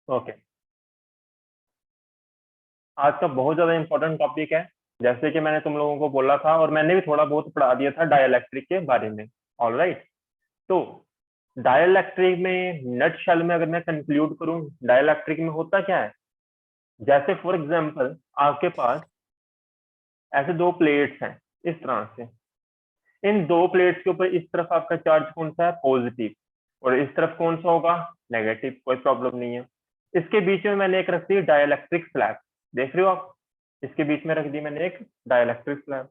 Okay, आज का बहुत ज्यादा इंपॉर्टेंट टॉपिक है। जैसे कि मैंने तुम लोगों को बोला था और मैंने भी थोड़ा बहुत पढ़ा दिया था डाइलेक्ट्रिक के बारे में। ऑल राइट, तो डाइलेक्ट्रिक में नट शेल में अगर मैं कंक्लूड करूं, डाइलेक्ट्रिक में होता क्या है। जैसे फॉर एग्जांपल आपके पास ऐसे दो प्लेट्स हैं इस तरह से। इन दो प्लेट्स के ऊपर इस तरफ आपका चार्ज कौन सा है, पॉजिटिव, और इस तरफ कौन सा होगा, नेगेटिव। कोई प्रॉब्लम नहीं है। इसके बीच में मैंने एक रख दी डाइलेक्ट्रिक स्लैब, देख रहे हो आप। इसके बीच में रख दी मैंने एक डाइलेक्ट्रिक स्लैब।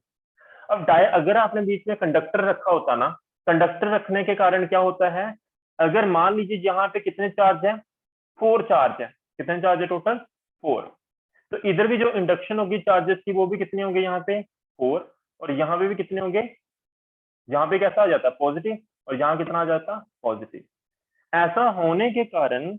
अब अगर आपने बीच में कंडक्टर रखा होता ना, कंडक्टर रखने के कारण क्या होता है, अगर मान लीजिए यहाँ पे कितने चार्ज है, 4 चार्ज है। कितने चार्ज है टोटल, 4। तो इधर भी जो इंडक्शन होगी चार्जेस की वो भी कितने होंगे यहाँ पे, 4। और यहाँ पे भी कितने होंगे, यहाँ पे कैसा आ जाता है, पॉजिटिव, और यहाँ कितना आ जाता, पॉजिटिव। ऐसा होने के कारण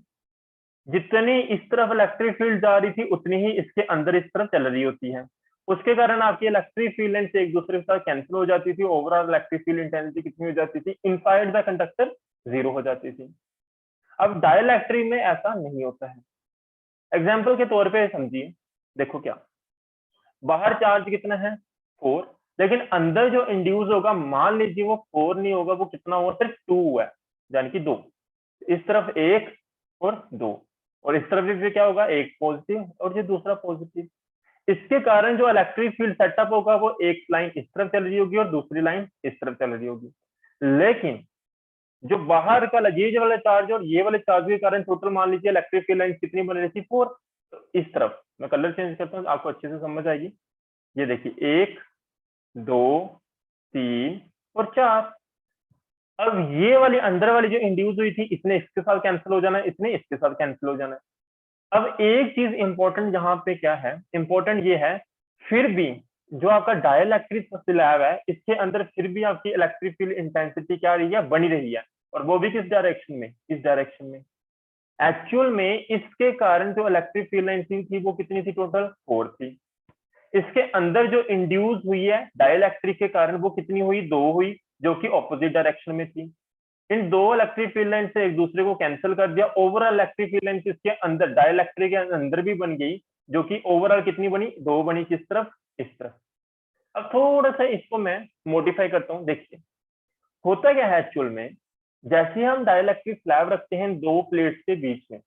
जितनी इस तरफ इलेक्ट्रिक फील्ड जा रही थी उतनी ही इसके अंदर इस तरफ चल रही होती है। उसके कारण आपकी इलेक्ट्रिक फील्ड लाइंस एक दूसरे के साथ कैंसिल हो जाती थी। ओवरऑल इलेक्ट्रिक फील्ड इंटेंसिटी कितनी हो जाती थी, इनसाइड द कंडक्टर 0 हो जाती थी। अब डाइलेक्ट्रिक में ऐसा नहीं होता है। एग्जाम्पल के तौर पे समझिए, देखो क्या, बाहर चार्ज कितना है, 4, लेकिन अंदर जो इंड्यूस होगा मान लीजिए वो 4 नहीं होगा, वो कितना होगा, सिर्फ 2 है, यानी कि 2। इस तरफ 1 और 2, और इस तरफ भी क्या होगा, एक पॉजिटिव और ये दूसरा पॉजिटिव। इसके कारण जो इलेक्ट्रिक फील्ड सेटअप होगा वो एक लाइन इस तरफ चल रही होगी और दूसरी लाइन इस तरफ चल रही होगी। लेकिन जो बाहर का ये वाला चार्ज और ये वाले चार्ज के कारण टोटल मान लीजिए इलेक्ट्रिक फील्ड लाइन कितनी बन रही थी, 4। तो इस तरफ मैं कलर चेंज करता हूँ आपको अच्छे से समझ आएगी। ये देखिए 1 2 3 और 4। अब ये वाली अंदर वाली जो इंड्यूस हुई थी इसने इसके साथ कैंसिल हो जाना है, इसने इसके साथ कैंसिल हो जाना है। अब एक चीज इंपॉर्टेंट यहाँ पे क्या है, इंपॉर्टेंट ये है, फिर भी जो आपका डाइलेक्ट्रिक स्लैब है इसके अंदर फिर भी आपकी इलेक्ट्रिक फील्ड इंटेंसिटी क्या रही है, बनी रही है। और वो भी किस डायरेक्शन में, इस डायरेक्शन में। एक्चुअल में इसके कारण जो इलेक्ट्रिक फील्ड लाइन थी वो कितनी थी, टोटल 4 थी। इसके अंदर जो इंड्यूस हुई है डाइलेक्ट्रिक के कारण वो कितनी हुई, 2 हुई, जो कि ऑपोजिट डायरेक्शन में थी। इन दो इलेक्ट्रिक फील्ड लाइन से एक दूसरे को कैंसिल कर दिया। ओवरऑल इलेक्ट्रिक फील्ड लाइन इसके अंदर डाइलेक्ट्रिक के अंदर भी बन गई, जो कि ओवरऑल कितनी बनी, 2 बनी। किस तरफ, इस तरफ। अब थोड़ा सा इसको मैं मॉडिफाई करता हूँ। देखिए होता क्या है एक्चुअल में, जैसे हम डाइलेक्ट्रिक स्लैब रखते हैं दो प्लेट्स के बीच में,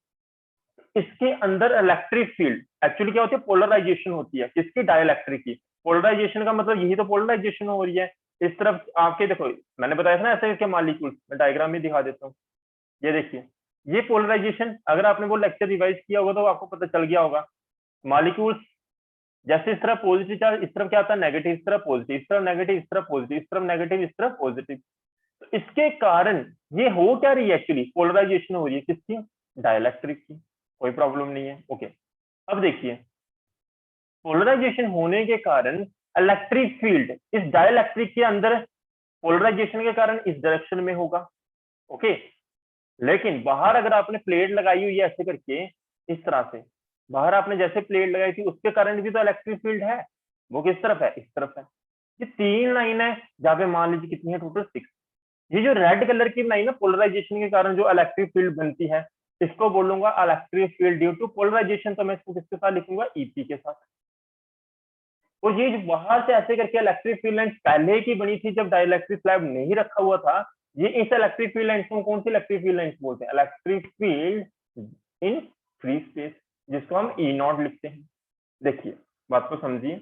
इसके अंदर इलेक्ट्रिक फील्ड एक्चुअली क्या होती है, पोलराइजेशन होती है। किसकी, डाइलेक्ट्रिक की। पोलराइजेशन का मतलब यही तो पोलराइजेशन हो रही है। इस तरफ आपके देखो, मैंने बताया था ना ऐसे करके मॉलिक्यूल्स, मैं डायग्राम में दिखा देता हूँ। ये देखिए, ये पोलराइजेशन अगर आपने वो लेक्चर रिवाइज किया होगा तो आपको पता चल गया होगा। मॉलिक्यूल्स जैसे इस तरफ पॉजिटिव चार्ज, इस तरफ क्या आता है, नेगेटिव, इस तरफ पॉजिटिव, इस तरफ नेगेटिव, इस तरफ पॉजिटिव, इस तरफ नेगेटिव, इस तरफ पॉजिटिव। तो इसके कारण ये हो क्या रही है, एक्चुअली पोलराइजेशन हो रही है। किसकी, डाइलेक्ट्रिक की। कोई प्रॉब्लम नहीं है, ओके। अब देखिए, पोलराइजेशन होने के कारण इलेक्ट्रिक फील्ड इस डाइलेक्ट्रिक के अंदर पोलराइजेशन के कारण इस डायरेक्शन में होगा, ओके। लेकिन बाहर अगर आपने प्लेट लगाई हुई है ऐसे करके, इस तरह से बाहर आपने जैसे प्लेट लगाई थी उसके कारण भी तो इलेक्ट्रिक फील्ड है, वो किस तरफ है, इस तरफ है। ये 3 लाइन है जहाँ पे मान लीजिए कितनी है, टोटल 6। ये जो रेड कलर की लाइन है पोलराइजेशन के कारण जो इलेक्ट्रिक फील्ड बनती है, इसको बोलूंगा electric field due to polarisation. तो मैं इसको किसके साथ लिखूंगा, ईपी के साथ। और ये जो बाहर से ऐसे करके इलेक्ट्रिक फील्ड लाइन पहले की बनी थी जब डाइलेक्ट्रिक स्लैब नहीं रखा हुआ था, ये इस इलेक्ट्रिक फील्ड लाइंस को कौन सी इलेक्ट्रिक फील्ड लाइंस बोलते हैं, इलेक्ट्रिक फील्ड इन फ्री स्पेस, जिसको हम ई नॉट लिखते हैं। देखिए बात को समझिए।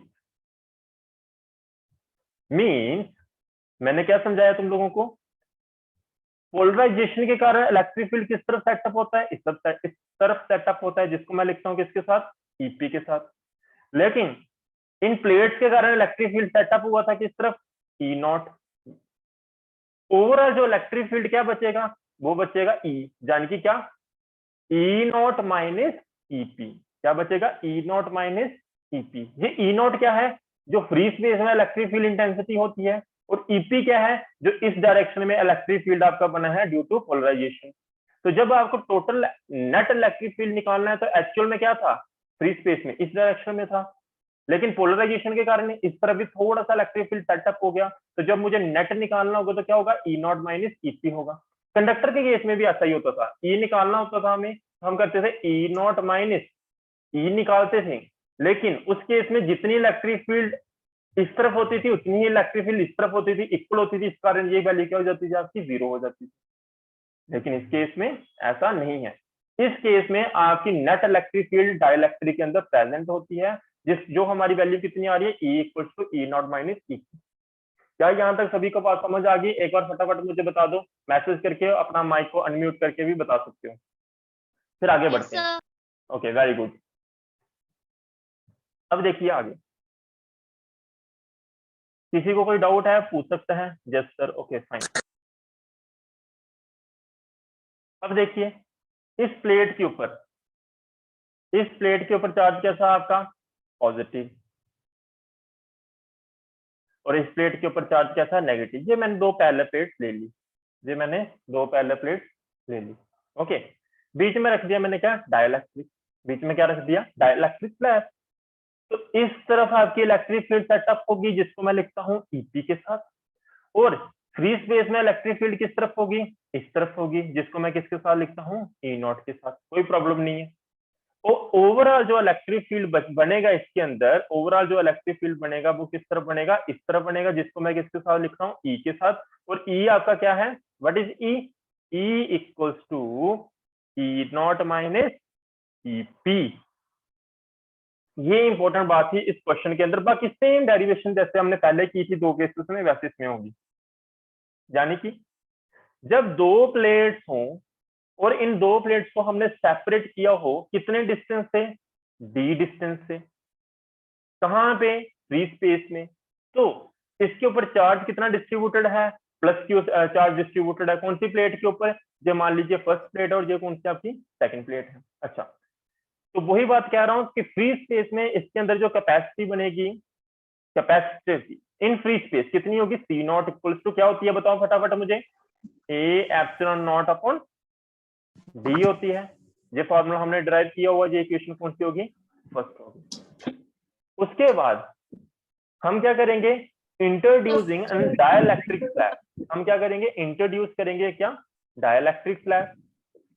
मीन्स मैंने क्या समझाया तुम लोगों को, पोलराइजेशन के कारण इलेक्ट्रिक फील्ड किस तरफ सेटअप होता है, इस तरफ सेटअप होता है, जिसको मैं लिखता हूँ किसके साथ, ईपी के साथ। लेकिन इन प्लेट्स के कारण इलेक्ट्रिक फील्ड सेटअप हुआ था किस तरफ, ई नॉट। ओवरऑल जो इलेक्ट्रिक फील्ड क्या बचेगा, वो बचेगा ई, यानी कि क्या, ई नॉट माइनस ईपी। क्या बचेगा, ई नॉट माइनस ईपी। ये ई नॉट क्या है, जो फ्री स्पेस में इलेक्ट्रिक फील्ड इंटेंसिटी होती है, और ईपी क्या है, जो इस डायरेक्शन में इलेक्ट्रिक फील्ड आपका बना है ड्यू टू पोलराइजेशन। तो जब आपको टोटल नेट इलेक्ट्रिक फील्ड निकालना है तो एक्चुअल में क्या था, फ्री स्पेस में इस डायरेक्शन में था, लेकिन पोलराइजेशन के कारण इस तरफ भी थोड़ा सा इलेक्ट्रिक फील्ड सेटअप हो गया। तो जब मुझे नेट निकालना होगा तो क्या होगा, ई नॉट माइनस ईपी होगा। कंडक्टर के केस में भी ऐसा ही होता था, ई निकालना होता था हमें हम करते थे ई नॉट माइनस ई निकालते थे, लेकिन उस केस में जितनी इलेक्ट्रिक फील्ड इस तरफ होती थी उतनी ही इलेक्ट्रिक फील्ड इस तरफ होती थी, इक्वल होती थी, इस कारण ये वैल्यू क्या हो जाती थी आपकी, 0 हो जाती थी। लेकिन इस केस में ऐसा नहीं है। इस केस में आपकी नेट इलेक्ट्रिक फील्ड डाइलेक्ट्रिक के अंदर प्रेजेंट होती है, जो हमारी वैल्यू कितनी आ रही है, E equal to E not minus E. क्या यहाँ तक सभी को बात समझ आ गई? एक बार फटाफट मुझे बता दो, मैसेज करके अपना माइक को अनम्यूट करके भी बता सकते हो, फिर आगे बढ़ते हैं। Okay, very good. अब देखिए आगे, किसी को कोई डाउट है पूछ सकता है? Yes sir, okay fine. अब देखिए, इस प्लेट के ऊपर चार्ज कैसा आपका, पॉजिटिव, और इस प्लेट के ऊपर चार्ज कैसा, नेगेटिव। ये मैंने दो पैरेलल प्लेट्स ले ली, ओके। बीच में रख दिया मैंने क्या, डाइलेक्ट्रिक, बीच में क्या रख दिया, डाइलेक्ट्रिक स्लैब। तो इस तरफ आपकी इलेक्ट्रिक फील्ड सेटअप होगी जिसको मैं लिखता हूँ ईपी के साथ, और फ्री स्पेस में इलेक्ट्रिक फील्ड किस तरफ होगी, इस तरफ होगी, जिसको मैं किसके साथ लिखता हूँ, ई नॉट के साथ। कोई प्रॉब्लम नहीं है। और ओवरऑल जो इलेक्ट्रिक फील्ड बनेगा इसके अंदर, वो किस तरफ बनेगा, इस तरफ बनेगा, जिसको मैं किसके साथ लिख रहा हूँ, ई के साथ। और ई आपका क्या है, what is E, E equals to E not minus E P. ये इंपॉर्टेंट बात थी इस क्वेश्चन के अंदर। बाकी सेम डेरिवेशन जैसे हमने पहले की थी दो केसेस में, वैसे इसमें होगी। यानी कि जब दो प्लेट्स हों और इन दो प्लेट्स को हमने सेपरेट किया हो, कितने डिस्टेंस से, डी डिस्टेंस से, कहां पे, फ्री स्पेस में। तो इसके ऊपर चार्ज कितना डिस्ट्रीब्यूटेड है, प्लस क्यू चार्ज डिस्ट्रीब्यूटेड है। कौन सी प्लेट के ऊपर, जो मान लीजिए फर्स्ट प्लेट और जो कौन सी आपकी सेकंड प्लेट है। अच्छा, तो वही बात कह रहा हूं कि फ्री स्पेस में इसके अंदर जो कैपेसिटी बनेगी, कैपेसिटी इन फ्री स्पेस कितनी होगी, सी नॉट इक्वल्स टू क्या होती है, बताओ फटाफट मुझे, ए एप्सिलॉन नॉट अपॉन डी होती है। ये फॉर्मूला हमने डिराइव किया हुआ, ये इक्वेशन कौन सी होगी, फर्स्ट होगी। उसके बाद हम क्या करेंगे, इंट्रोड्यूसिंग डाइलेक्ट्रिक स्लैब। हम क्या करेंगे, इंट्रोड्यूस करेंगे क्या, डाइलेक्ट्रिक स्लैब।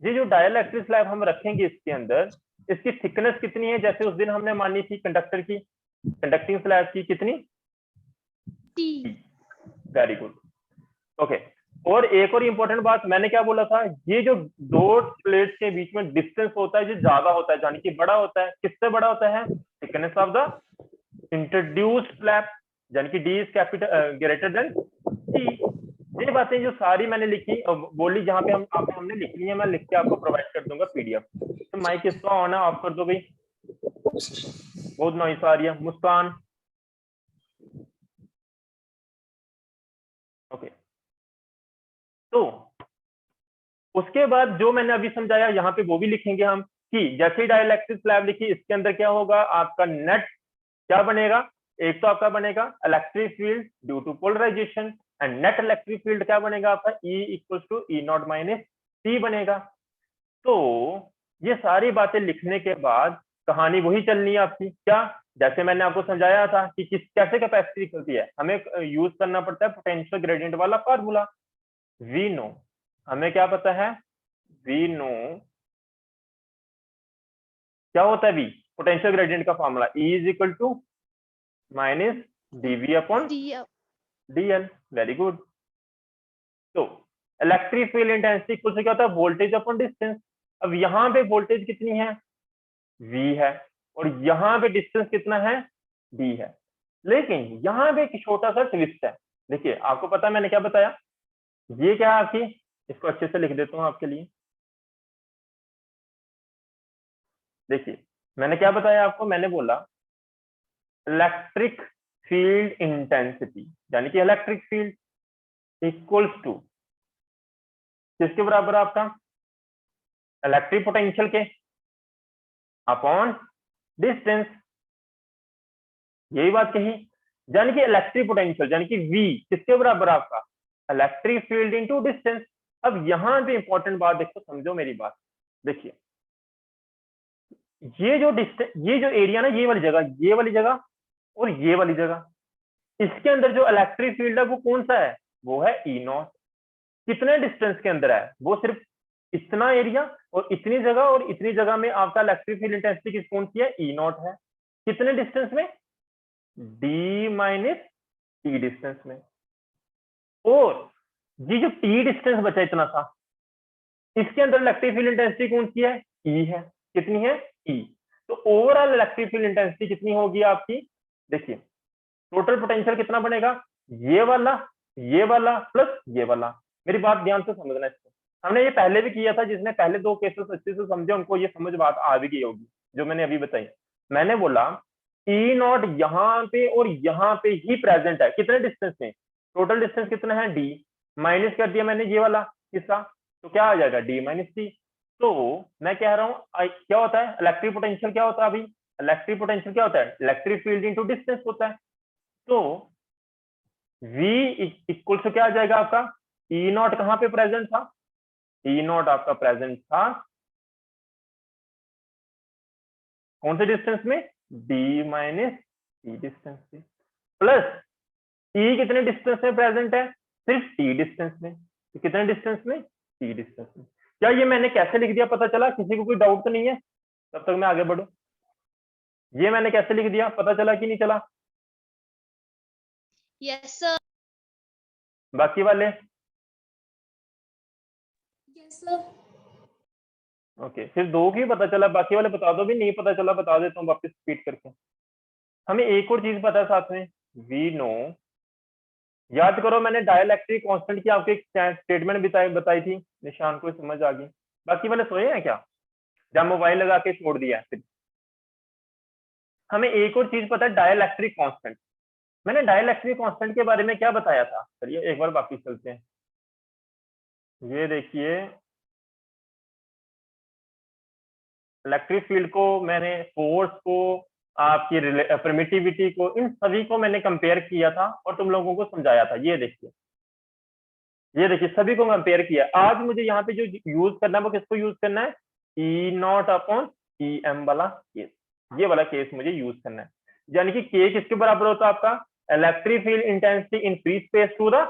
ये जो डाइलेक्ट्रिक स्लैब हम रखेंगे इसके अंदर, इसकी थिकनेस कितनी है, जैसे उस दिन हमने मानी थी कंडक्टर की, कंडक्टिंग स्लैब की कितनी, वेरी गुड, ओके। और एक और इंपॉर्टेंट बात मैंने क्या बोला था, ये जो दो प्लेट्स के बीच में डिस्टेंस होता है जो ज्यादा होता है, यानी कि बड़ा होता है, किससे बड़ा होता है, thickness of the introduced slab, यानी कि d is capital greater than c. ये बातें जो सारी मैंने लिखी बोली, जहां पे हमने लिख ली है, मैं लिख के आपको प्रोवाइड कर दूंगा पीडीएफ। तो माइक इसका ऑन है, ऑफ कर दो भाई, बहुत नॉइस आ रही है। मुस्कान, ओके। तो उसके बाद जो मैंने अभी समझाया यहाँ पे वो भी लिखेंगे हम, कि जैसे डाइलेक्ट्रिक स्लैब लिखी, इसके अंदर क्या होगा, आपका नेट क्या बनेगा, एक तो आपका बनेगा electric field due to polarisation, and net electric field क्या बनेगा आपका, E equals to E not minus c बनेगा। तो ये सारी बातें लिखने के बाद कहानी वही चलनी है आपकी, क्या, जैसे मैंने आपको समझाया था कि कैसे कैपेसिटी निकलती है, हमें यूज करना पड़ता है पोटेंशियल ग्रेडियंट वाला फार्मूला। वी नो, हमें क्या पता है, वी नो क्या होता है, वी पोटेंशियल ग्रेडियंट का formula, E is equal to minus D V upon D L, very good. तो इलेक्ट्रिक फील्ड इंटेंसिटी कुछ क्या होता है, वोल्टेज अपॉन डिस्टेंस। अब यहाँ पे वोल्टेज कितनी है, वी है, और यहाँ पे डिस्टेंस कितना है, डी है। लेकिन यहाँ पे एक छोटा सा ट्विस्ट है। देखिए आपको पता है मैंने क्या बताया, ये क्या है आपकी, इसको अच्छे से लिख देता हूँ आपके लिए। देखिए मैंने क्या बताया आपको, मैंने बोला इलेक्ट्रिक फील्ड इंटेंसिटी, यानी कि इलेक्ट्रिक फील्ड इक्वल्स टू किसके बराबर है आपका, इलेक्ट्रिक पोटेंशियल के अपॉन डिस्टेंस। यही बात कही, यानी कि इलेक्ट्रिक पोटेंशियल यानी कि V किसके बराबर है आपका, इलेक्ट्रिक फील्ड इनटू डिस्टेंस। अब यहां पे इंपॉर्टेंट बात देखो, समझो मेरी बात। देखिए ये जो एरिया ना, ये वाली जगह और ये वाली जगह, इसके अंदर जो इलेक्ट्रिक फील्ड है वो कौन सा है, वो है ई नॉट। कितने डिस्टेंस के अंदर है, वो सिर्फ इतना एरिया और इतनी जगह और इतनी जगह में आपका इलेक्ट्रिक फील्ड इंटेंसिटी किस कौन सी है, ई नॉट है। कितने डिस्टेंस में, डी माइनस टी डिस्टेंस में। और ये जो टी डिस्टेंस बचा इतना सा, इसके अंदर इलेक्ट्रिक फील्ड इंटेंसिटी कौन सी है, ई है। कितनी है, ई। तो ओवरऑल इलेक्ट्रिक फील्ड इंटेंसिटी कितनी होगी आपकी, देखिए टोटल पोटेंशियल कितना बनेगा, ये वाला प्लस ये वाला। मेरी बात ध्यान से समझना इसको, हमने ये पहले भी किया था, जिसने पहले दो केसेस अच्छे से समझे उनको ये समझ बात आ भी गई होगी जो मैंने अभी बताई। मैंने बोला ई नॉट यहाँ पे और यहाँ पे ही प्रेजेंट है, कितने डिस्टेंस में, टोटल डिस्टेंस कितना है, डी, माइनस कर दिया मैंने ये वाला हिस्सा, तो क्या आ जाएगा, डी माइनस टी। तो मैं कह रहा हूँ क्या होता है इलेक्ट्रिक पोटेंशियल, क्या होता है अभी, इलेक्ट्रिक पोटेंशियल क्या होता है, इलेक्ट्रिक फील्ड इनटू डिस्टेंस होता है। तो V इक्वल टू क्या आ जाएगा आपका, ई नॉट कहाँ पे प्रेजेंट था, ई नॉट आपका प्रेजेंट था कौन से डिस्टेंस में, d माइनस टी डिस्टेंस से, प्लस E कितने डिस्टेंस में प्रेजेंट है, सिर्फ t डिस्टेंस में। तो कितने डिस्टेंस में, t डिस्टेंस में। क्या ये मैंने कैसे लिख दिया पता चला, किसी को कोई डाउट तो नहीं है, तब तक मैं आगे बढ़ू। ये मैंने कैसे लिख दिया पता चला कि नहीं चला, यस सर। बाकी वाले, यस सर। ओके सिर्फ दो की पता चला, बाकी वाले बता दो भी, नहीं पता चला बता देता हूँ वापस रिपीट करके। हमें एक और चीज पता है साथ में, वी नो, याद करो मैंने डाइलेक्ट्रिक कांस्टेंट की आपको एक स्टेटमेंट बताई थी, निशान को समझ आ गई। बाकी वाले सोए हैं क्या, जब मोबाइल लगा के छोड़ दिया है फिर। हमें एक और चीज पता है, डाइलेक्ट्रिक कांस्टेंट। मैंने डाइलेक्ट्रिक कांस्टेंट के बारे में क्या बताया था, चलिए एक बार वापिस चलते हैं। ये देखिए इलेक्ट्रिक फील्ड को मैंने, फोर्स को, आपकी परमिटिविटी को, इन सभी को मैंने कंपेयर किया था और तुम लोगों को समझाया था। ये देखिए सभी को कंपेयर किया। आज मुझे यहाँ पे जो यूज करना है वो किसको यूज करना है, ई नॉट अपॉन ई एम वाला केस, ये वाला केस मुझे यूज करना है। यानी कि के किसके बराबर होता है आपका, electric field intensity in free space to the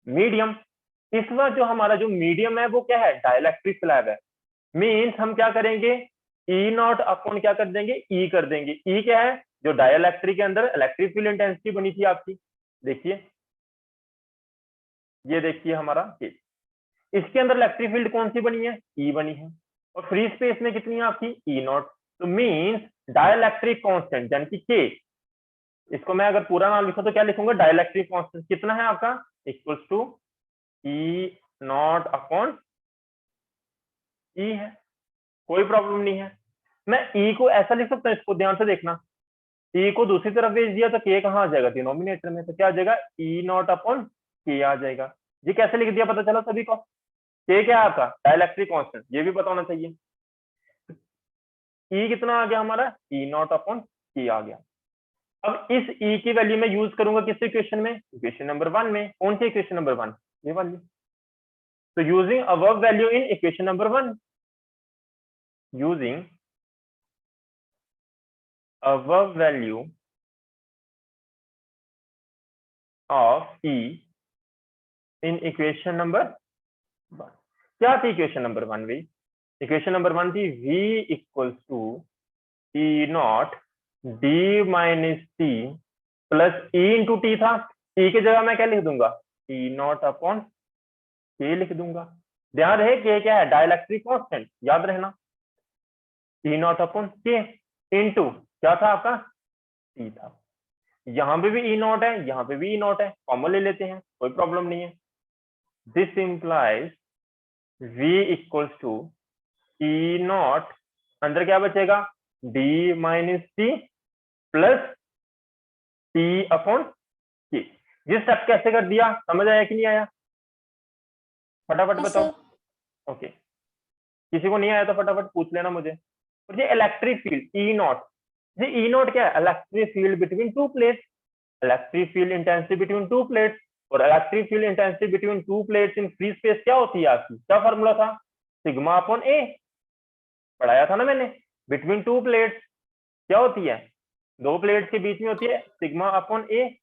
medium. इस बार जो हमारा जो मीडियम है वो क्या है, डाइलेक्ट्रिक स्लैब है। मीन्स हम क्या करेंगे, ई नॉट अपॉन क्या कर देंगे, ई कर देंगे। ई क्या है, जो डाइलेक्ट्रिक के अंदर इलेक्ट्रिक फील्ड इंटेंसिटी बनी थी आपकी, देखिए ये देखिए हमारा केस, इसके अंदर इलेक्ट्रिक फील्ड कौन सी बनी है, ई बनी है, और फ्री स्पेस में कितनी है आपकी, ई नॉट। तो मीन्स डाइलेक्ट्रिक कांस्टेंट यानी कि के, इसको मैं अगर पूरा नाम लिखूं तो क्या लिखूंगा, डाइलेक्ट्रिक कांस्टेंट कितना है आपका, equals to E naught upon E है, कोई प्रॉब्लम नहीं है। मैं ई को ऐसा लिख सकता हूँ, इसको ध्यान से देखना, ई को दूसरी तरफ भेज दिया तो के कहाँ आ जाएगा, डिनोमिनेटर में, तो क्या आ जाएगा, ई नॉट अपॉन के आ जाएगा। ये कैसे लिख दिया पता चला सभी को, के क्या है आपका डाइलेक्ट्रिक कांस्टेंट, ये भी पता होना चाहिए। ई कितना आ गया हमारा, ई नॉट अपॉन के आ गया। अब इस ई की वैल्यू में यूज करूंगा किस इक्वेशन में, इक्वेशन नंबर 1 में। कौन सी इक्वेशन नंबर 1, ये वाली। तो using above value in equation number 1, using above value of E in equation number 1। क्या थी इक्वेशन नंबर 1 भाई, इक्वेशन नंबर 1 थी V equals to E not D minus T plus E into T था। E की जगह मैं क्या लिख दूंगा, E नॉट अपॉन K लिख दूंगा। ध्यान रहे K क्या है, डाइलेक्ट्रिक कांस्टेंट, याद रहना, E not upon K into क्या था आपका, T था। यहाँ पे भी ई नॉट है, यहाँ पे भी ई नॉट है, कॉमन ले लेते हैं, कोई प्रॉब्लम नहीं है। This implies V equals to E not, अंदर क्या बचेगा, D minus T plus T upon K. ये स्टेप कैसे कर दिया, समझ आया कि नहीं आया, फटाफट बताओ। ओके किसी को नहीं आया तो फटाफट पूछ लेना मुझे। और ये इलेक्ट्रिक फील्ड ई नॉट, ये ई नॉट क्या है, electric field between two plates, electric field intensity between two plates. और electric field intensity between two plates in free space क्या होती है आपकी, क्या फॉर्मूला था, सिग्मा अपॉन ए, पढ़ाया था ना मैंने। बिटवीन टू प्लेट्स क्या होती है, दो प्लेट्स के बीच में होती है सिग्मा अपॉन ए,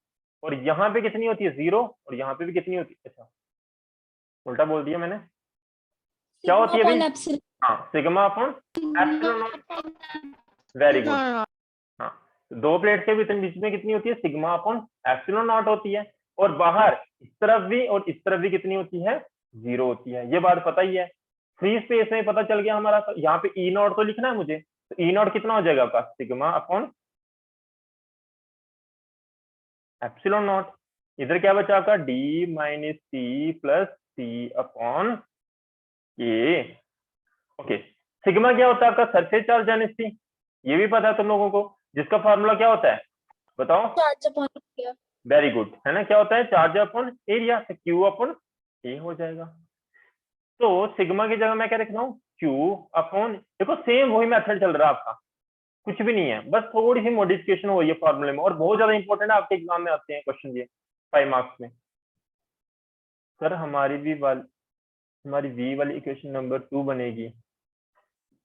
और यहाँ पे कितनी होती है 0, और यहाँ पे भी कितनी होती है, अच्छा उल्टा बोल दिया मैंने, क्या होती है भाई? हाँ, sigma upon epsilon not. Very good. हाँ, दो प्लेट के बीच में कितनी होती है? सिग्मा अपॉन एप्सिलॉन नॉट होती है। और बाहर इस तरफ भी और इस तरफ भी कितनी होती है? 0 होती है। ये बात पता ही है। फ्री स्पेस में पता चल गया हमारा। यहाँ पे ई नॉट तो लिखना है मुझे, तो ई नॉट कितना हो जाएगा आपका? Sigma upon epsilon not. इधर क्या बचा आपका? D minus T plus T upon के। ओके, सिग्मा क्या होता है आपका? Surface charge density. ये भी पता है तुम लोगों को, जिसका फॉर्मूला क्या होता है बताओ? Charge upon area. Very good, है ना? क्या होता है? Charge upon area. तो क्यू अपॉन ए हो जाएगा। तो सिग्मा की जगह मैं क्या लिख रहा हूँ? क्यू अपॉन, देखो सेम वही मेथड चल रहा है आपका, कुछ भी नहीं है, बस थोड़ी सी मॉडिफिकेशन हो रही है फॉर्मूले में। और बहुत ज्यादा इंपॉर्टेंट है, आपके एग्जाम में आते हैं क्वेश्चन ये 5 मार्क्स में। सर हमारी वी वाली इक्वेशन नंबर 2 बनेगी।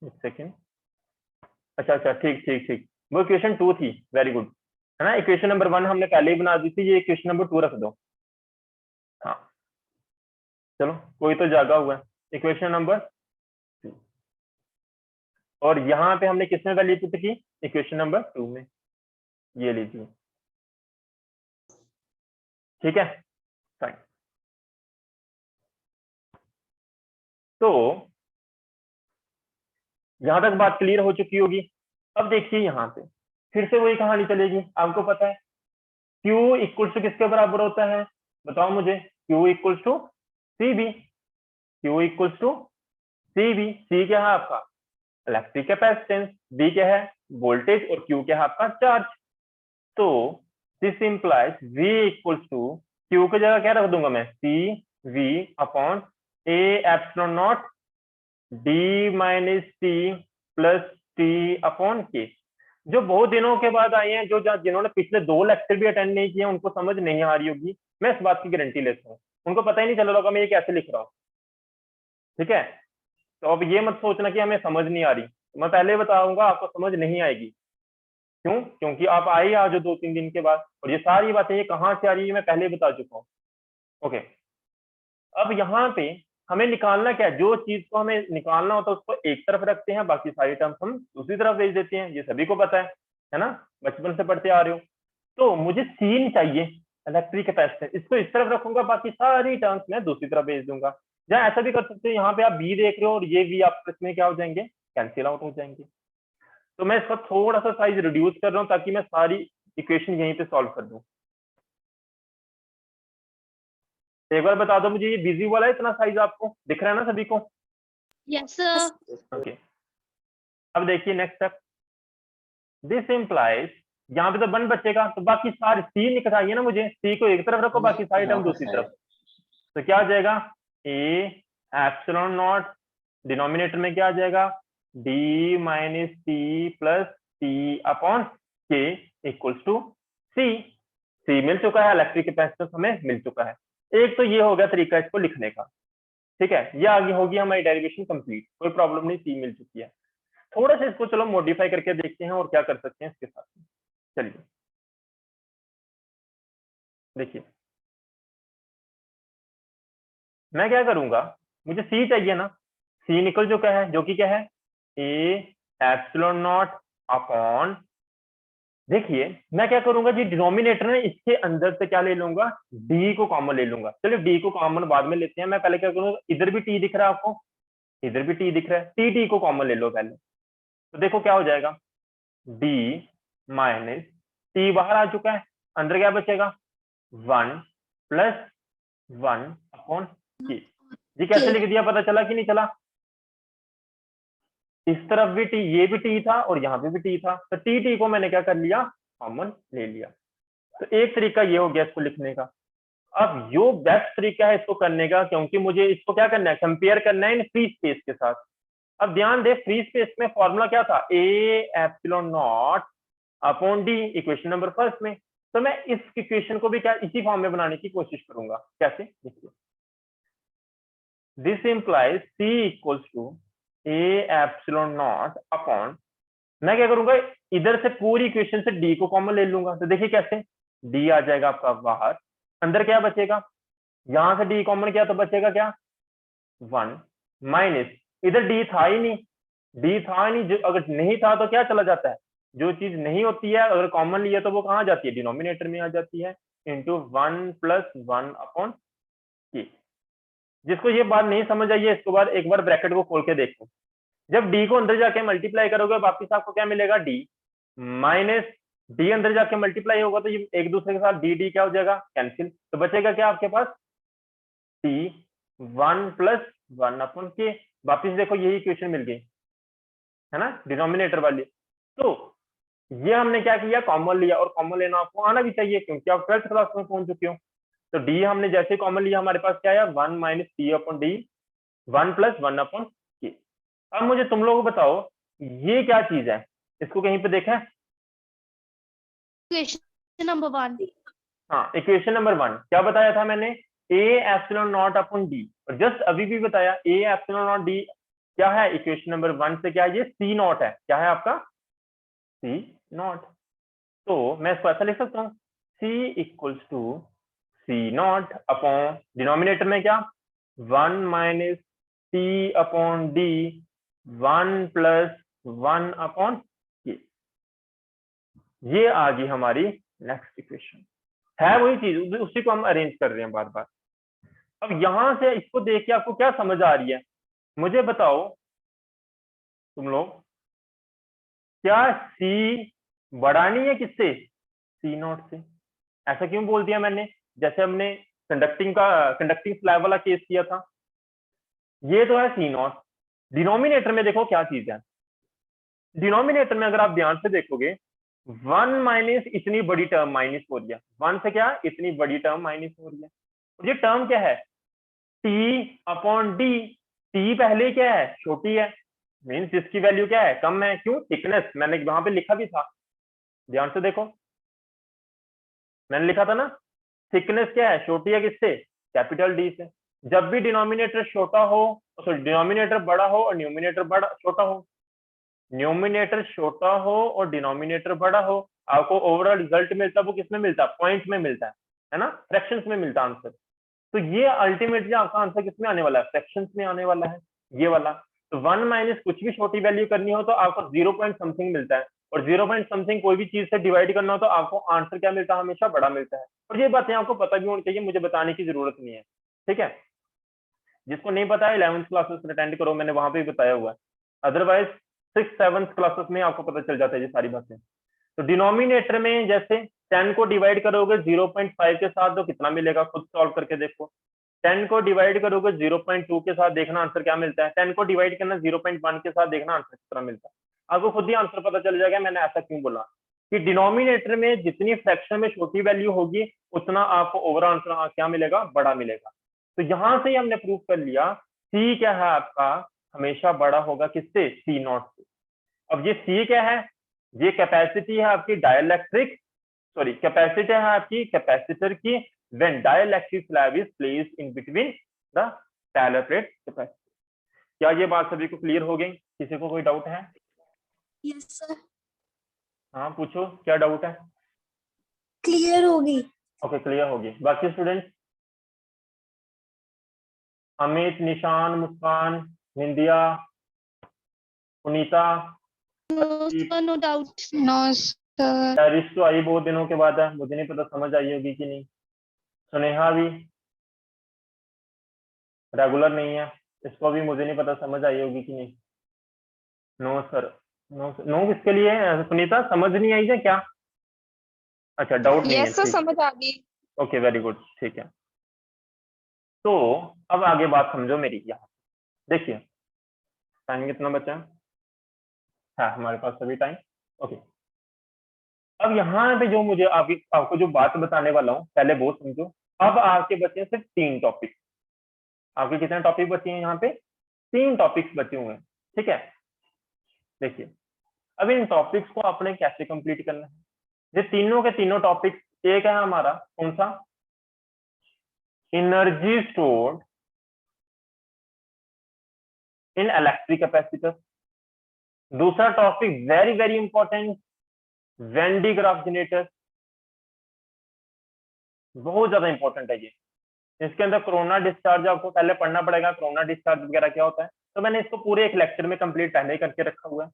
एक सेकेंड। अच्छा अच्छा, ठीक ठीक ठीक, वो इक्वेशन 2 थी। वेरी गुड, है ना? इक्वेशन नंबर 1 हमने पहले ही बना दी थी, ये इक्वेशन नंबर 2 रख दो। हाँ चलो, कोई तो जागा हुआ है। इक्वेशन नंबर 2, और यहाँ पे हमने किसमें वैल्यू पुट की? इक्वेशन नंबर 2 में। ये लीजिए, ठीक है, फाइन। तो यहां तक बात क्लियर हो चुकी होगी। अब देखिए यहाँ पे फिर से वही कहानी चलेगी। आपको पता है Q इक्वल टू किसके बराबर होता है? बताओ मुझे। Q equal to C V. Q equal to C V. C क्या है आपका? Electric capacitance. बी क्या है? वोल्टेज। और Q क्या है आपका? चार्ज। तो this implies V equal to, Q की जगह क्या रख दूंगा मैं? C V upon A epsilon naught d minus T plus T upon K. जो बहुत दिनों के बाद आए हैं, जो जिन्होंने पिछले 2 लेक्चर भी अटेंड नहीं किए, उनको समझ नहीं आ रही होगी, मैं इस बात की गारंटी लेता हूँ। उनको पता ही नहीं चल रहा होगा मैं ये कैसे लिख रहा हूँ। ठीक है, तो अब ये मत सोचना कि हमें समझ नहीं आ रही। मैं पहले बताऊंगा आपको समझ नहीं आएगी। क्यों? क्योंकि आप आए आज 2-3 दिन के बाद, और ये सारी बातें ये कहाँ से आ रही है मैं पहले बता चुका हूँ। ओके, अब यहाँ पे हमें निकालना क्या है? जो चीज को हमें निकालना होता है उसको एक तरफ रखते हैं, बाकी सारी टर्म्स हम दूसरी तरफ भेज देते हैं। ये सभी को पता है ना? बचपन से पढ़ते आ रहे हो। तो मुझे सीन चाहिए, इलेक्ट्रिक कैपेसिटेंस, इसको इस तरफ रखूंगा, बाकी सारी टर्म्स मैं दूसरी तरफ भेज दूंगा। या ऐसा भी कर सकते हो, यहाँ पे आप बी देख रहे हो और ये बी आपस में क्या हो जाएंगे? कैंसिल आउट हो जाएंगे। तो मैं इसका थोड़ा सा साइज रिड्यूस कर रहा हूँ ताकि मैं सारी इक्वेशन यहीं पे सॉल्व कर दूं। एक बार बता दो मुझे, ये बिजी वाला है, इतना साइज आपको दिख रहा है ना सभी को? Yes sir. ओके, अब देखिए नेक्स्ट स्टेप। दिस इंप्लाइज, यहाँ पे तो 1 बचेगा, तो बाकी सारे सी निकल ना मुझे। सी को एक तरफ रखो, बाकी सारी टर्म दूसरी तरफ। तो क्या आ जाएगा? ए एप्सिलॉन नॉट, डिनोमिनेटर में क्या आ जाएगा? D minus T plus T upon के इक्वल्स टू सी। सी मिल चुका है, इलेक्ट्रिक कैपेसिटेंस हमें मिल चुका है। एक तो ये हो गया तरीका इसको लिखने का। ठीक है, ये आगे होगी हमारी डेरिवेशन कंप्लीट, कोई प्रॉब्लम नहीं, सी मिल चुकी है। थोड़ा सा इसको चलो मॉडिफाई करके देखते हैं और क्या कर सकते हैं इसके साथ। चलिए देखिए, मैं क्या करूंगा, मुझे सी चाहिए ना। सी निकल चुका है, जो कि क्या है? ए एप्सिलॉन नॉट अपॉन, देखिए मैं क्या करूंगा जी, डिनोमिनेटर है इसके अंदर से क्या ले लूंगा? डी को कॉमन ले लूंगा। चलिए डी को कॉमन बाद में लेते हैं। मैं पहले क्या करूंगा, इधर भी टी दिख रहा है आपको, इधर भी टी दिख रहा है, टी टी को कॉमन ले लो पहले। तो देखो क्या हो जाएगा? डी माइनस टी बाहर आ चुका है, अंदर क्या बचेगा? 1 प्लस 1 अपॉन के। जी कैसे लिख दिया, पता चला कि नहीं चला? इस तरफ भी टी, ये भी टी था और यहाँ पे भी टी था, तो टी टी को मैंने क्या कर लिया? कॉमन ले लिया। तो एक तरीका ये हो गया इसको लिखने का। अब यो बेस्ट तरीका है इसको करने का, क्योंकि मुझे इसको क्या करना है? कंपेयर करना है इन फ्री स्पेस के साथ। अब ध्यान दे, फ्री स्पेस में फॉर्मूला क्या था? ए epsilon not upon D, equation number first में। तो मैं इस इक्वेशन को भी क्या इसी फॉर्म में बनाने की कोशिश करूंगा। कैसे? देखिए, this implies C equals to A epsilon not upon, मैं क्या करूंगा, इधर से पूरी इक्वेशन से डी को कॉमन ले लूंगा। तो देखिए कैसे, डी आ जाएगा आपका बाहर, अंदर क्या बचेगा? यहां से डी कॉमन किया तो बचेगा क्या? 1 माइनस, इधर डी था ही नहीं, डी था ही नहीं, जो अगर नहीं था तो क्या चला जाता है, जो चीज नहीं होती है अगर कॉमन लिया तो वो कहाँ जाती है, डिनोमिनेटर में आ जाती है, इंटू 1+1/k। जिसको ये बात नहीं समझ आई है इसके बाद एक बार ब्रैकेट को खोल के देखो, जब डी को अंदर जाके मल्टीप्लाई करोगे वापिस आपको क्या मिलेगा, डी माइनस डी अंदर जाके मल्टीप्लाई होगा तो ये एक दूसरे के साथ डी डी क्या हो जाएगा, कैंसिल, तो बचेगा क्या आपके पास, टी 1+1/k। वापिस देखो यही इक्वेशन मिल गई है ना, डिनोमिनेटर वाली। तो ये हमने क्या किया, कॉमन लिया, और कॉमन लेना आपको आना भी चाहिए क्योंकि आप 12th क्लास में पहुंच चुके हो। तो डी हमने जैसे कॉमन लिया हमारे पास क्या आया, 1 - t/d 1+1/k। अब मुझे तुम लोग बताओ ये क्या चीज है, इसको कहीं पे देखा है? Question number 1. हाँ, इक्वेशन नंबर 1 क्या बताया था मैंने, A/0/d, और जस्ट अभी भी बताया A/0/d क्या है, इक्वेशन नंबर 1 से क्या है, ये C0 है, क्या है आपका C0। तो मैं इसको ऐसा लिख सकता हूँ, C = C0 अपॉन डिनोमिनेटर में क्या, 1 - t/d 1+1/k। ये आ गई हमारी नेक्स्ट इक्वेशन, है वही चीज, उसी को हम अरेंज कर रहे हैं बार बार। अब यहां से इसको देख के आपको क्या समझ आ रही है, मुझे बताओ तुम लोग, क्या C बड़ा नहीं है किससे, C0 से? ऐसा क्यों बोल दिया मैंने, जैसे हमने कंडक्टिंग स्लैब वाला केस किया था, ये तो है C0। डिनोमिनेटर में देखो क्या चीज है, डिनोमिनेटर में अगर आप ध्यान से देखोगे 1 माइनस इतनी बड़ी टर्म माइनस हो रही है, 1 से क्या इतनी बड़ी टर्म माइनस हो रही है, और ये टर्म क्या है, T/d। T पहले क्या है, छोटी है, मीन्स जिसकी वैल्यू क्या है, कम है, क्यों, थिकनेस, मैंने वहां पे लिखा भी था, ध्यान से देखो मैंने लिखा था ना, थिकनेस क्या है, छोटी है किससे, कैपिटल डी से। जब भी डिनोमिनेटर छोटा हो, सॉरी डिनोमिनेटर बड़ा हो और न्यूमिनेटर बड़ा छोटा हो, न्यूमिनेटर छोटा हो और डिनोमिनेटर बड़ा हो, आपको ओवरऑल रिजल्ट मिलता है वो किसमें मिलता है, पॉइंट में मिलता है ना, फ्रैक्शंस में मिलता है आंसर। तो ये अल्टीमेटली आपका आंसर किसमें आने वाला है, फ्रैक्शंस में आने वाला है, ये वाला। तो 1 माइनस कुछ भी छोटी वैल्यू करनी हो तो आपको 0 पॉइंट समथिंग मिलता है, और 0 पॉइंट समथिंग कोई भी चीज से डिवाइड करना हो तो आपको आंसर क्या मिलता है, हमेशा बड़ा मिलता है। और ये बातें आपको पता भी होनी चाहिए, मुझे बताने की जरूरत नहीं है, ठीक है। जिसको नहीं पता है 11th क्लासेस अटेंड करो, मैंने वहां पे भी बताया हुआ है, अदरवाइज 6th 7th क्लासेस में आपको पता चल जाता है ये सारी बातें। तो डिनोमिनेटर में जैसे 10 को डिवाइड करोगे 0.5 के साथ तो कितना मिलेगा, खुद सॉल्व करके देखो। 10 को डिवाइड करोगे 0.2 के साथ, देखना आंसर क्या मिलता है। 10 को डिवाइड करना 0.1 के साथ, देखना आंसर कितना मिलता है। आपको खुद ही आंसर पता चल जाएगा मैंने ऐसा क्यों बोला, कि डिनोमिनेटर में जितनी फ्रैक्शन में छोटी वैल्यू होगी उतना आपको ओवरऑल आंसर क्या मिलेगा, बड़ा मिलेगा। तो यहां से ही हमने प्रूव कर लिया सी क्या है आपका, हमेशा बड़ा होगा किससे, C0 से। अब ये सी क्या है, ये कैपेसिटी है आपकी डाइलेक्ट्रिक, सॉरी कैपेसिटी है आपकी कैपेसिटर की, when dielectric slab is placed in between the parallel plate capacitor. क्या ये बात सभी को क्लियर हो गई, किसी को कोई डाउट है? Yes, sir. हाँ पूछो, क्या डाउट है? Clear होगी. ओके क्लियर होगी। बाकी स्टूडेंट्स, अमित, निशान, मुस्कान, निंदिया, पुनीता, No, sir, no doubt. No, sir. Paris तो आई बहुत दिनों के बाद है, मुझे नहीं पता समझ आई होगी कि नहीं। सुनेहा भी रेगुलर नहीं है, इसको भी मुझे नहीं पता समझ आई होगी कि नहीं। नो सर, नो नो किसके लिए है? सुनीता समझ नहीं आई है क्या? अच्छा डाउट नहीं है, यस सर, ठीक, समझ आ गई। ओके वेरी गुड, ठीक है। तो अब आगे बात समझो मेरी, यहाँ देखिए टाइम कितना बचा है हमारे पास अभी टाइम, ओके। अब यहाँ पे जो मुझे आपको जो बात बताने वाला हूँ पहले वो समझो। अब आपके बचे हैं सिर्फ 3 टॉपिक, आपके कितने टॉपिक बचे हैं यहाँ पे, 3 टॉपिक्स बचे हुए हैं, ठीक है। देखिए अब इन टॉपिक्स को आपने कैसे कंप्लीट करना है, ये तीनों के तीनों टॉपिक्स, एक है हमारा कौन सा, energy stored in electric capacitor. दूसरा topic very very important, when the graph generator, बहुत ज्यादा इंपॉर्टेंट है ये। इसके अंदर कोरोना डिस्चार्ज आपको पहले पढ़ना पड़ेगा, कोरोना डिस्चार्ज वगैरह क्या होता है, तो मैंने इसको पूरे एक लेक्चर में कंप्लीट पहले ही करके रखा हुआ है।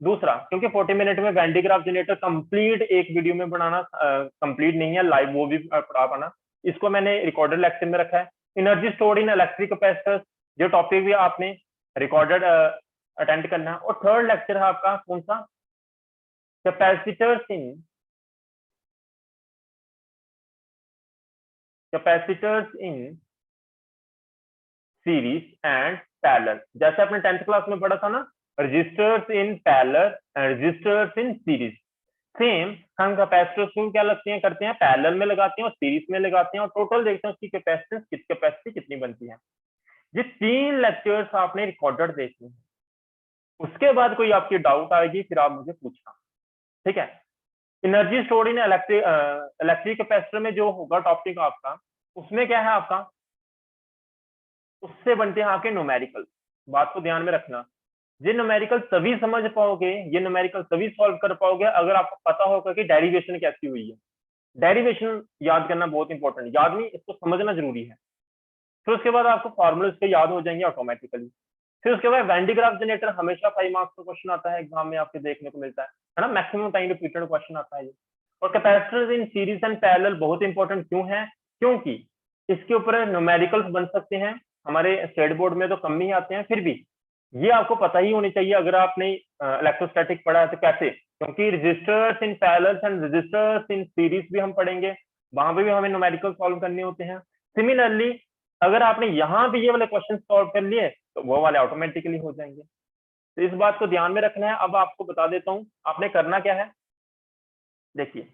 दूसरा, क्योंकि 40 मिनट में Van de graph generator complete एक वीडियो में बनाना कंप्लीट नहीं है, लाइव वो भी पढ़ा पाना, इसको मैंने रिकॉर्डेड लेक्चर में रखा है। Energy stored in electric capacitors, जो टॉपिक भी आपने रिकॉर्डेड अटेंड करना है। और थर्ड लेक्चर है आपका कौन सा, capacitors in series and parallel. जैसे आपने 10th क्लास में पढ़ा था ना, resistors in parallel and resistors in series, same हम कैपेसिटर्स को क्या लगते हैं करते हैं, पैरेलल में लगाते हैं और सीरीज में लगाते हैं, और टोटल देखते हैं उसकी कैपेसिटी कितनी बनती है। ये 3 लेक्चर्स आपने रिकॉर्डेड देखने हैं। उसके बाद कोई आपकी डाउट आएगी फिर आप मुझे पूछना, ठीक है। Energy stored in electric capacitor में जो होगा टॉपिक आपका, उसमें क्या है आपका, उससे बनते हैं आपके न्यूमेरिकल। बात को ध्यान में रखना, ये न्यूमेरिकल तभी समझ पाओगे, ये न्यूमेरिकल तभी सॉल्व कर पाओगे अगर आपको पता होगा कि डेरिवेशन कैसी हुई है। डेरिवेशन याद करना बहुत इंपॉर्टेंट, याद नहीं, इसको समझना जरूरी है। फिर उसके बाद आपको फॉर्मूले उसके याद हो जाएंगे ऑटोमेटिकली। फिर उसके बाद वैन डी ग्राफ जनरेटर हमेशा 5 मार्क्स का क्वेश्चन आता है एग्जाम में, आपके देखने को मिलता है ना, मैक्सिमम टाइम रिपीटेड क्वेश्चन आता है ये। और capacitors in series and parallel बहुत इंपॉर्टेंट क्यों है, क्योंकि इसके ऊपर न्यूमेरिकल्स बन सकते हैं। हमारे स्टेट बोर्ड में तो कम ही आते हैं, फिर भी ये आपको पता ही होनी चाहिए अगर आपने इलेक्ट्रोस्टैटिक पढ़ा है तो कैसे, क्योंकि resistors in parallel and resistors in series भी हम पढ़ेंगे, वहां पे भी हमें न्यूमेरिकल सॉल्व करने होते हैं। सिमिलरली अगर आपने यहाँ भी ये वाले क्वेश्चन सॉल्व कर लिए तो वो वाले ऑटोमेटिकली हो जाएंगे। तो इस बात को ध्यान में रखना है। अब आपको बता देता हूँ आपने करना क्या है, देखिए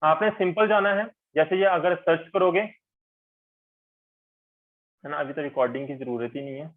आपने सिंपल जाना है, जैसे ये अगर सर्च करोगे है ना, अभी तो रिकॉर्डिंग की जरूरत ही नहीं है।